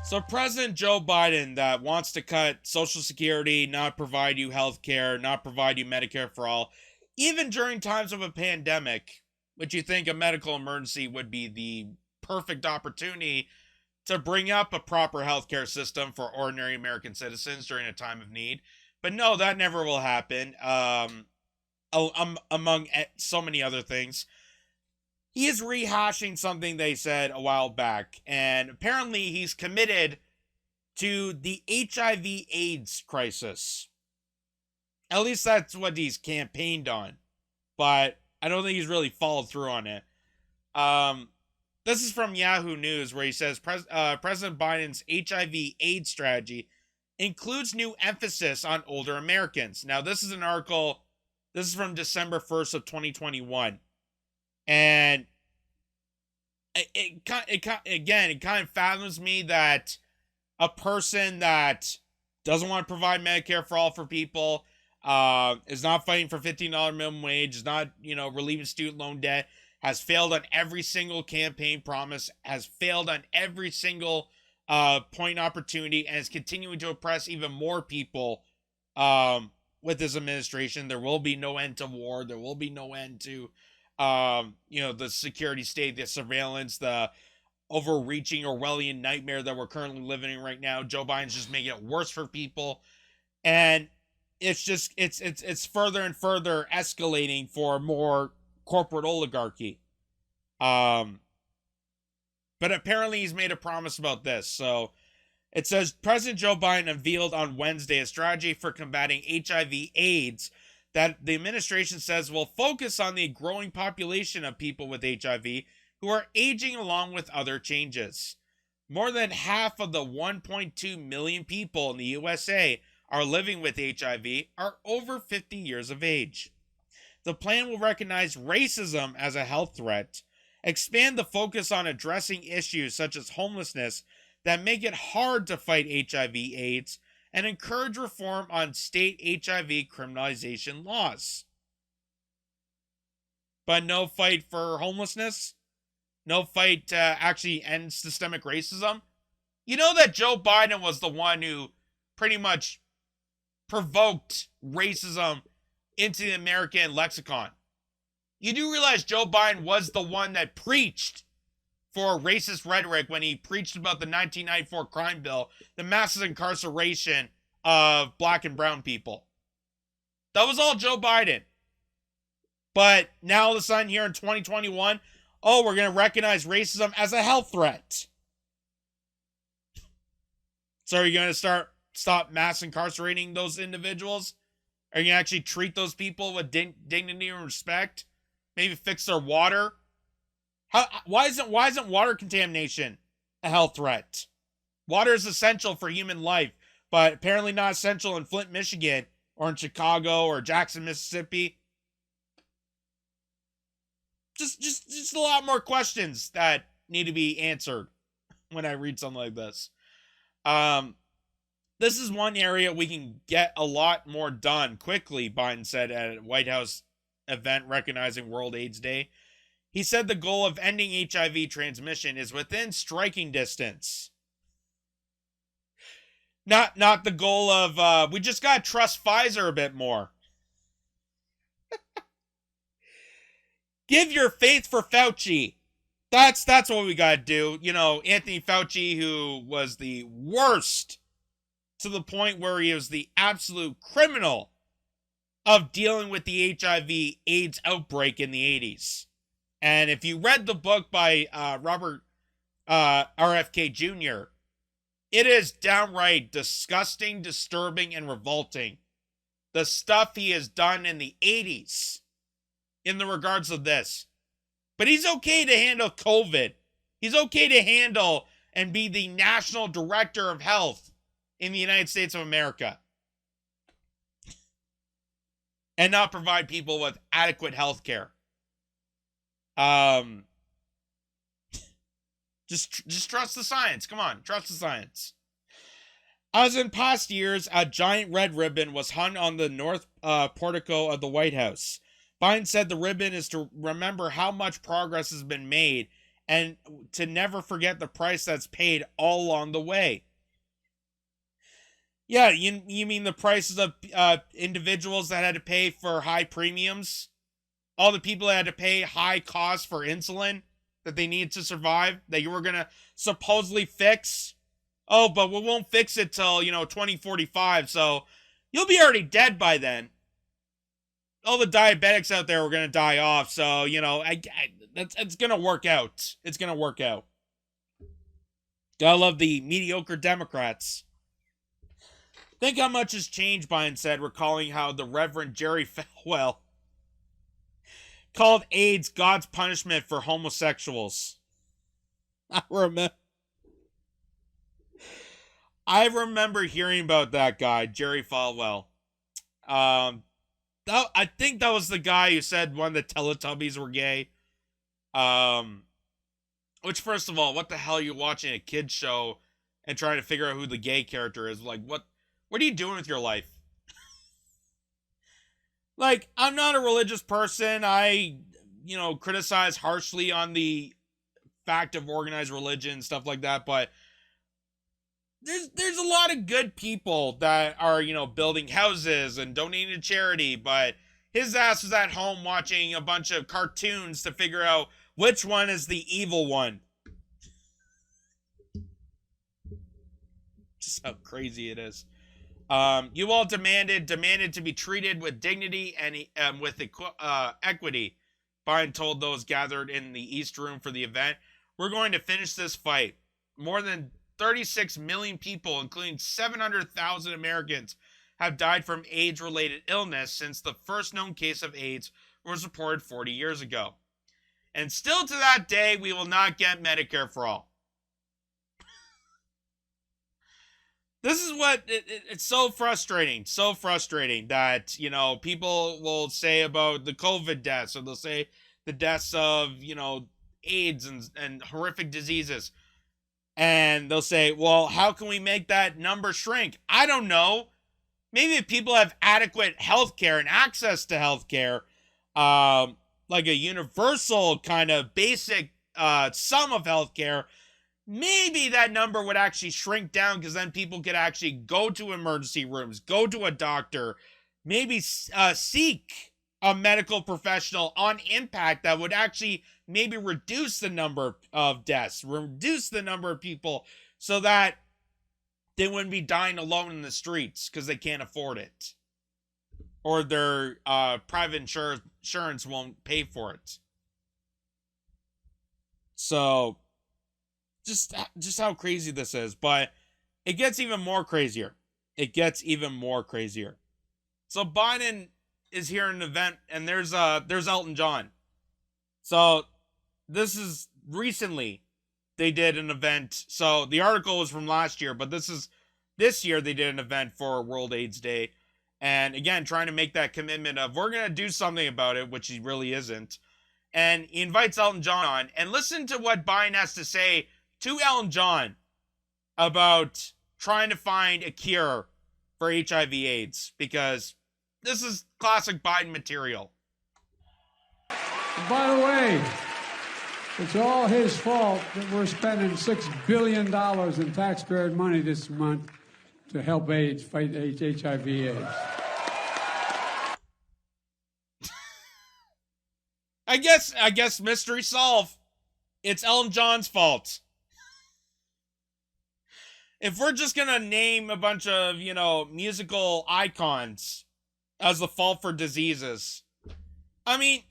So President Joe Biden that wants to cut Social Security, not provide you health care, not provide you Medicare for all, even during times of a pandemic, which you think a medical emergency would be the perfect opportunity to bring up a proper healthcare system for ordinary American citizens during a time of need. But no, that never will happen. Among so many other things, he is rehashing something they said a while back, and apparently he's committed to the HIV/AIDS crisis. At least that's what he's campaigned on, but I don't think he's really followed through on it. Um, this is from Yahoo News, where he says President Biden's HIV/AIDS strategy includes new emphasis on older Americans. Now, this is an article. This is from December 1st of 2021. And it kind of fathoms me that a person that doesn't want to provide Medicare for all for people, is not fighting for $15 minimum wage, is not, relieving student loan debt, has failed on every single campaign promise, has failed on every single point opportunity, and is continuing to oppress even more people with this administration. There will be no end to war. There will be no end to the security state, the surveillance, the overreaching Orwellian nightmare that we're currently living in right now. Joe Biden's just making it worse for people. And it's just, it's further and further escalating for more corporate oligarchy. But apparently he's made a promise about this. So it says President Joe Biden unveiled on Wednesday a strategy for combating HIV/AIDS that the administration says will focus on the growing population of people with HIV who are aging along with other changes. More than half of the 1.2 million people in the USA are living with HIV are over 50 years of age. The plan will recognize racism as a health threat, expand the focus on addressing issues such as homelessness that make it hard to fight HIV/AIDS, and encourage reform on state HIV criminalization laws. But no fight for homelessness? No fight to actually end systemic racism? You know that Joe Biden was the one who pretty much provoked racism into the American lexicon. You do realize Joe Biden was the one that preached for racist rhetoric when he preached about the 1994 crime bill, the massive incarceration of black and brown people. That was all Joe Biden. But now all of a sudden here in 2021, we're going to recognize racism as a health threat. So are you going to stop mass incarcerating those individuals? Are you going to actually treat those people with dignity and respect? Maybe fix their water? Why isn't water contamination a health threat? Water is essential for human life, but apparently not essential in Flint, Michigan, or in Chicago, or Jackson, Mississippi. Just a lot more questions that need to be answered when I read something like this. This is one area we can get a lot more done quickly, Biden said at a White House event recognizing World AIDS Day. He said the goal of ending HIV transmission is within striking distance. Not the goal of, we just got to trust Pfizer a bit more. Give your faith for Fauci. That's what we got to do. Anthony Fauci, who was the worst, to the point where he was the absolute criminal of dealing with the HIV/AIDS outbreak in the 80s. And if you read the book by Robert RFK Jr., it is downright disgusting, disturbing, and revolting. The stuff he has done in the 80s in the regards of this. But he's okay to handle COVID. He's okay to handle and be the national director of health in the United States of America. And not provide people with adequate health care. Just trust the science. Come on, trust the science. As in past years, a giant red ribbon was hung on the north portico of the White House. Biden said the ribbon is to remember how much progress has been made and to never forget the price that's paid all along the way. Yeah, you mean the prices of individuals that had to pay for high premiums? All the people that had to pay high costs for insulin that they need to survive, that you were going to supposedly fix? Oh, but we won't fix it till, 2045, so you'll be already dead by then. All the diabetics out there were going to die off, so, it's going to work out. It's going to work out. Gotta love the mediocre Democrats. Think how much has changed, Biden said, recalling how the Reverend Jerry Falwell called AIDS God's punishment for homosexuals. I remember hearing about that guy, Jerry Falwell. I think that was the guy who said one of the Teletubbies were gay. Which, first of all, what the hell are you watching a kid's show and trying to figure out who the gay character is? Like, what are you doing with your life? Like, I'm not a religious person. I, criticize harshly on the fact of organized religion, stuff like that, but there's a lot of good people that are, building houses and donating to charity, but his ass was at home watching a bunch of cartoons to figure out which one is the evil one. Just how crazy it is. You all demanded to be treated with dignity and with equity. Biden told those gathered in the East Room for the event, "We're going to finish this fight. More than 36 million people, including 700,000 Americans, have died from AIDS-related illness since the first known case of AIDS was reported 40 years ago. And still to that day, we will not get Medicare for all." This is what, it's so frustrating that, people will say about the COVID deaths, or they'll say the deaths of, AIDS and horrific diseases. And they'll say, well, how can we make that number shrink? I don't know. Maybe if people have adequate health care and access to health care, like a universal kind of basic sum of health care, maybe that number would actually shrink down, because then people could actually go to emergency rooms, go to a doctor, maybe seek a medical professional on impact that would actually maybe reduce the number of deaths, reduce the number of people, so that they wouldn't be dying alone in the streets because they can't afford it, or their private insurance won't pay for it. So just how crazy this is. But it gets even more crazier. So Biden is here at an event, and there's Elton John. So this is recently they did an event. So the article was from last year, but this year they did an event for World AIDS Day. And again, trying to make that commitment of, we're going to do something about it, which he really isn't. And he invites Elton John on, and listen to what Biden has to say to Elton John about trying to find a cure for HIV/AIDS, because this is classic Biden material. By the way, it's all his fault that we're spending $6 billion in taxpayer money this month to help AIDS fight HIV/AIDS. I guess mystery solved. It's Elton John's fault. If we're just gonna name a bunch of, musical icons as the fault for diseases, I mean,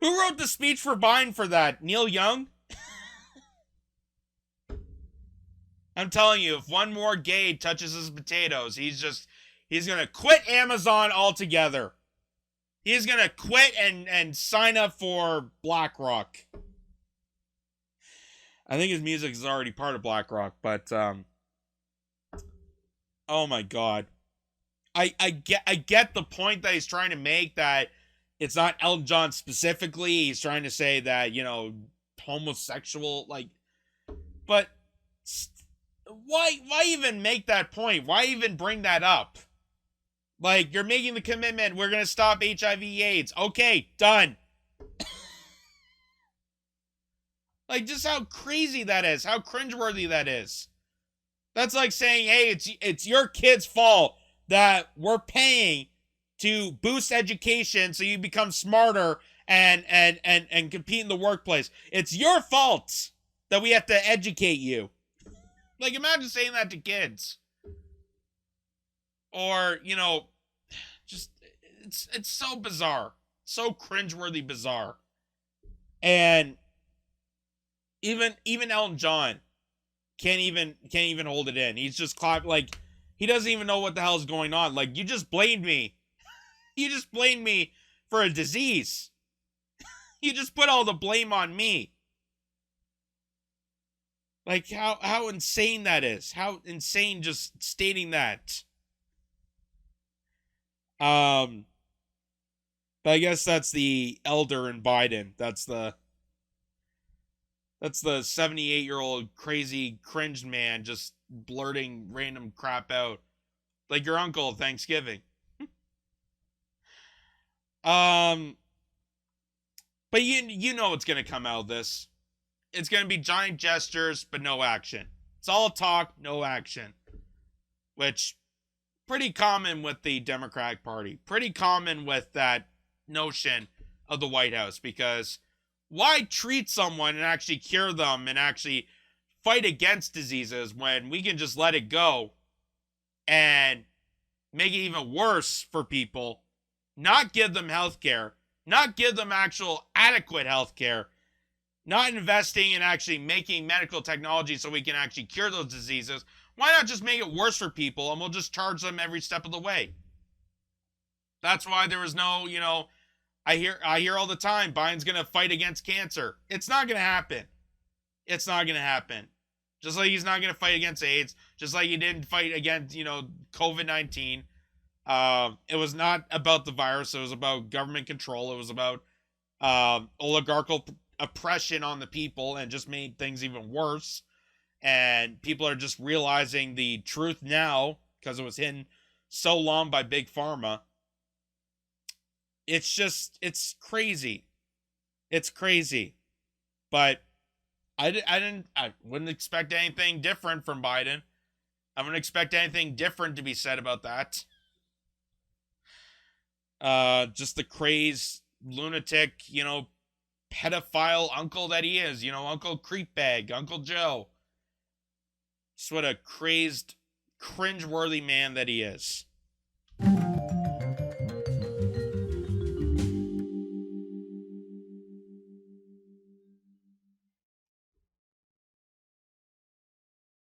who wrote the speech for Biden for that? Neil Young? I'm telling you, if one more gay touches his potatoes, he's gonna quit Amazon altogether. He's gonna quit and sign up for BlackRock. I think his music is already part of BlackRock, but oh my God, I get the point that he's trying to make, that it's not Elton John specifically. He's trying to say that, homosexual, but why even make that point? Why even bring that up? Like, you're making the commitment, we're gonna stop HIV/AIDS. Okay, done. Like, just how crazy that is, how cringeworthy that is. That's like saying, hey, it's your kid's fault that we're paying to boost education so you become smarter and compete in the workplace. It's your fault that we have to educate you. Like, imagine saying that to kids. Or, just it's so bizarre. So cringeworthy bizarre. And even Elton John can't even hold it in. He's just like, he doesn't even know what the hell is going on. Like, you just blamed me. You just blamed me for a disease. You just put all the blame on me. Like, how insane that is. How insane just stating that. But I guess that's the elder in Biden. That's the 78-year-old crazy cringed man just blurting random crap out. Like your uncle at Thanksgiving. But you know what's going to come out of this. It's going to be giant gestures, but no action. It's all talk, no action. Which, pretty common with the Democratic Party. Pretty common with that notion of the White House. Because why treat someone and actually cure them and actually fight against diseases when we can just let it go and make it even worse for people, not give them health care, not give them actual adequate health care, not investing in actually making medical technology so we can actually cure those diseases. Why not just make it worse for people and we'll just charge them every step of the way? That's why there was no, I hear all the time, Biden's going to fight against cancer. It's not going to happen. It's not going to happen. Just like he's not going to fight against AIDS, just like he didn't fight against, COVID-19. It was not about the virus. It was about government control. It was about oligarchical oppression on the people, and just made things even worse. And people are just realizing the truth now because it was hidden so long by Big Pharma. It's crazy. It's crazy. But I wouldn't expect anything different from Biden. I wouldn't expect anything different to be said about that. Just the crazed, lunatic, pedophile uncle that he is. Uncle Creepbag, Uncle Joe. Just what a crazed, cringeworthy man that he is.